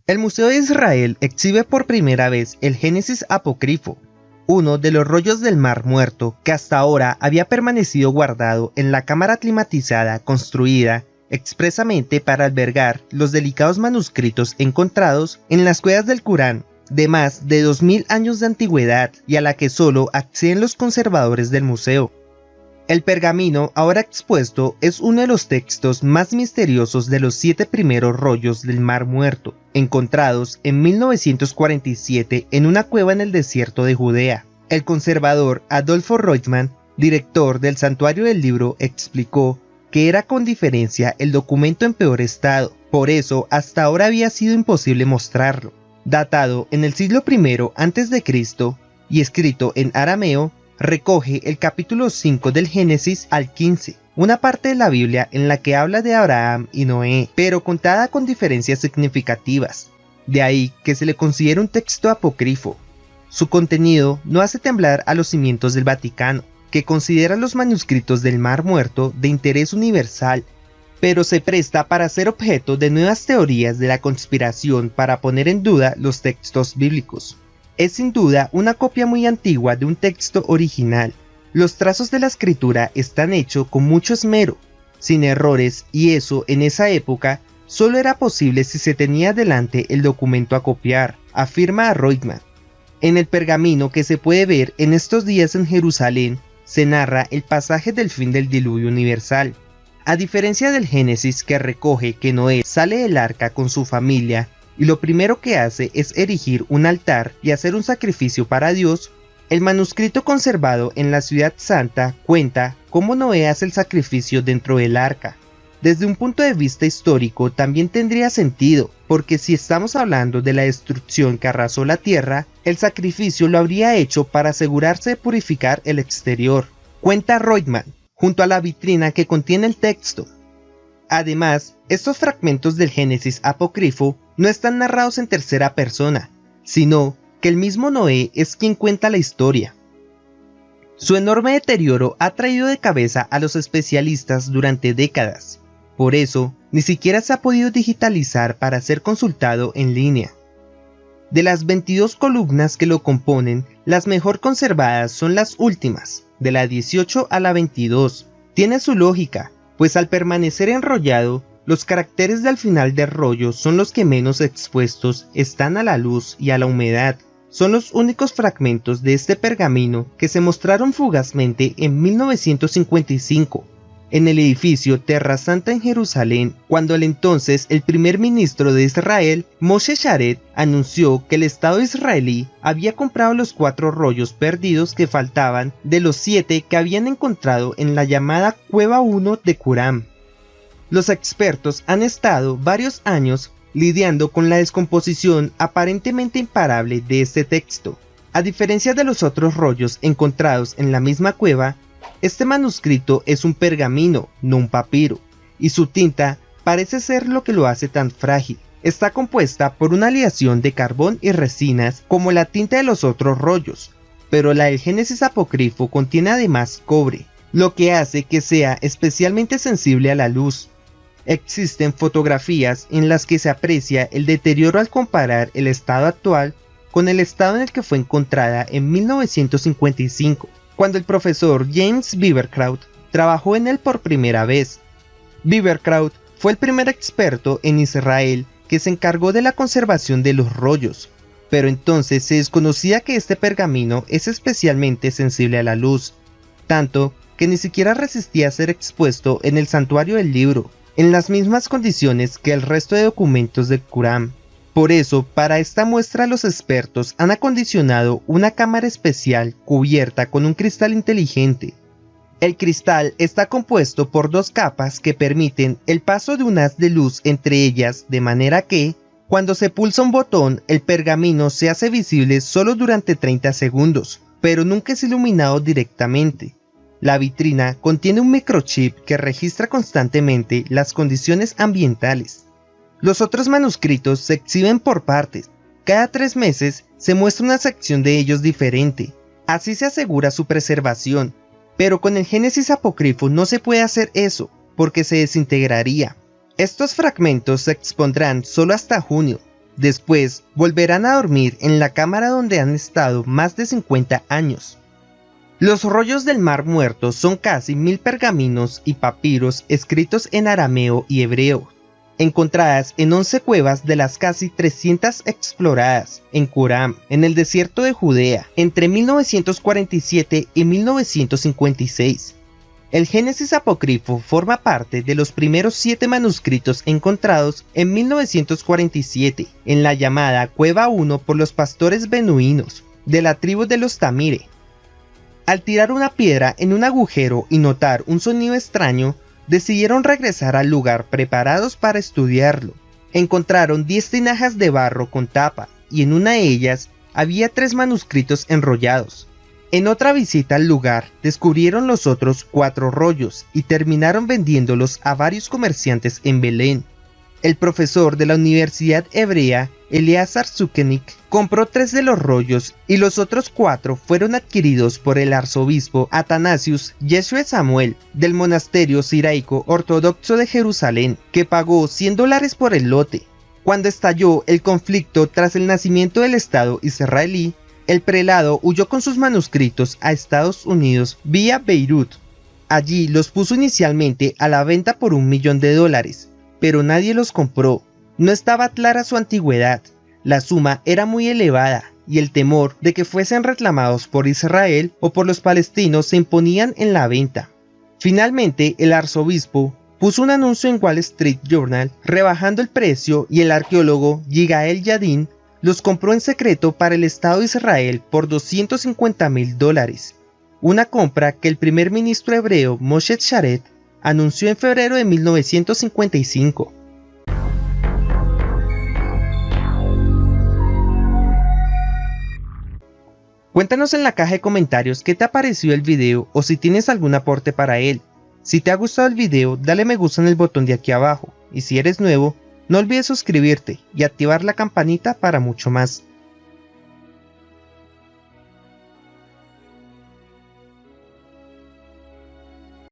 El Museo de Israel exhibe por primera vez el Génesis apócrifo, uno de los rollos del Mar Muerto que hasta ahora había permanecido guardado en la cámara climatizada construida expresamente para albergar los delicados manuscritos encontrados en las cuevas del Qurán de más de 2000 años de antigüedad y a la que solo acceden los conservadores del museo. El pergamino ahora expuesto es uno de los textos más misteriosos de los 7 primeros rollos del Mar Muerto, encontrados en 1947 en una cueva en el desierto de Judea. El conservador Adolfo Reutemann, director del Santuario del Libro, explicó que era con diferencia el documento en peor estado, por eso hasta ahora había sido imposible mostrarlo. Datado en el siglo I a.C. y escrito en arameo, recoge el capítulo 5 del Génesis al 15, una parte de la Biblia en la que habla de Abraham y Noé, pero contada con diferencias significativas. De ahí que se le considera un texto apócrifo. Su contenido no hace temblar a los cimientos del Vaticano, que considera los manuscritos del Mar Muerto de interés universal, pero se presta para ser objeto de nuevas teorías de la conspiración para poner en duda los textos bíblicos. Es sin duda una copia muy antigua de un texto original. Los trazos de la escritura están hechos con mucho esmero, sin errores, y eso en esa época solo era posible si se tenía delante el documento a copiar, afirma Reutemann. En el pergamino que se puede ver en estos días en Jerusalén, se narra el pasaje del fin del diluvio universal. A diferencia del Génesis que recoge que Noé sale del arca con su familia, y lo primero que hace es erigir un altar y hacer un sacrificio para Dios, el manuscrito conservado en la Ciudad Santa cuenta cómo Noé hace el sacrificio dentro del arca. Desde un punto de vista histórico también tendría sentido, porque si estamos hablando de la destrucción que arrasó la tierra, el sacrificio lo habría hecho para asegurarse de purificar el exterior, cuenta Reutemann, junto a la vitrina que contiene el texto. Además, estos fragmentos del Génesis apócrifo no están narrados en tercera persona, sino que el mismo Noé es quien cuenta la historia. Su enorme deterioro ha traído de cabeza a los especialistas durante décadas. Por eso, ni siquiera se ha podido digitalizar para ser consultado en línea. De las 22 columnas que lo componen, las mejor conservadas son las últimas, de la 18 a la 22. Tiene su lógica, pues al permanecer enrollado, los caracteres del final del rollo son los que menos expuestos están a la luz y a la humedad. Son los únicos fragmentos de este pergamino que se mostraron fugazmente en 1955, en el edificio Terra Santa en Jerusalén, cuando el primer ministro de Israel, Moshe Sharet, anunció que el Estado israelí había comprado los 4 rollos perdidos que faltaban de los 7 que habían encontrado en la llamada Cueva 1 de Qumran. Los expertos han estado varios años lidiando con la descomposición aparentemente imparable de este texto. A diferencia de los otros rollos encontrados en la misma cueva, este manuscrito es un pergamino, no un papiro, y su tinta parece ser lo que lo hace tan frágil. Está compuesta por una aleación de carbón y resinas como la tinta de los otros rollos, pero la del Génesis apócrifo contiene además cobre, lo que hace que sea especialmente sensible a la luz. Existen fotografías en las que se aprecia el deterioro al comparar el estado actual con el estado en el que fue encontrada en 1955, cuando el profesor James Beavercrout trabajó en él por primera vez. Beavercrout fue el primer experto en Israel que se encargó de la conservación de los rollos, pero entonces se desconocía que este pergamino es especialmente sensible a la luz, tanto que ni siquiera resistía a ser expuesto en el Santuario del Libro, en las mismas condiciones que el resto de documentos del Qurán. Por eso, para esta muestra los expertos han acondicionado una cámara especial cubierta con un cristal inteligente. El cristal está compuesto por 2 capas que permiten el paso de un haz de luz entre ellas, de manera que, cuando se pulsa un botón, el pergamino se hace visible solo durante 30 segundos, pero nunca es iluminado directamente. La vitrina contiene un microchip que registra constantemente las condiciones ambientales. Los otros manuscritos se exhiben por partes. Cada 3 meses se muestra una sección de ellos diferente. Así se asegura su preservación. Pero con el Génesis apócrifo no se puede hacer eso, porque se desintegraría. Estos fragmentos se expondrán solo hasta junio. Después volverán a dormir en la cámara donde han estado más de 50 años. Los rollos del Mar Muerto son casi 1000 pergaminos y papiros escritos en arameo y hebreo, encontradas en 11 cuevas de las casi 300 exploradas en Qumran, en el desierto de Judea, entre 1947 y 1956. El Génesis apócrifo forma parte de los primeros 7 manuscritos encontrados en 1947 en la llamada Cueva 1 por los pastores beduinos de la tribu de los Tamire. Al tirar una piedra en un agujero y notar un sonido extraño, decidieron regresar al lugar preparados para estudiarlo. Encontraron 10 tinajas de barro con tapa y en una de ellas había 3 manuscritos enrollados. En otra visita al lugar descubrieron los otros 4 rollos y terminaron vendiéndolos a varios comerciantes en Belén. El profesor de la Universidad Hebrea, Eleazar Zukenik, compró 3 de los rollos y los otros 4 fueron adquiridos por el arzobispo Athanasius Yeshua Samuel del monasterio siraico ortodoxo de Jerusalén, que pagó $100 por el lote. Cuando estalló el conflicto tras el nacimiento del Estado israelí, el prelado huyó con sus manuscritos a Estados Unidos vía Beirut. Allí los puso inicialmente a la venta por $1 millón, pero nadie los compró. No estaba clara su antigüedad, la suma era muy elevada y el temor de que fuesen reclamados por Israel o por los palestinos se imponían en la venta. Finalmente, el arzobispo puso un anuncio en Wall Street Journal rebajando el precio y el arqueólogo Yigael Yadin los compró en secreto para el Estado de Israel por $250,000, una compra que el primer ministro hebreo Moshe Sharet anunció en febrero de 1955. Cuéntanos en la caja de comentarios qué te ha parecido el video o si tienes algún aporte para él. Si te ha gustado el video, dale me gusta en el botón de aquí abajo, y si eres nuevo, no olvides suscribirte y activar la campanita para mucho más.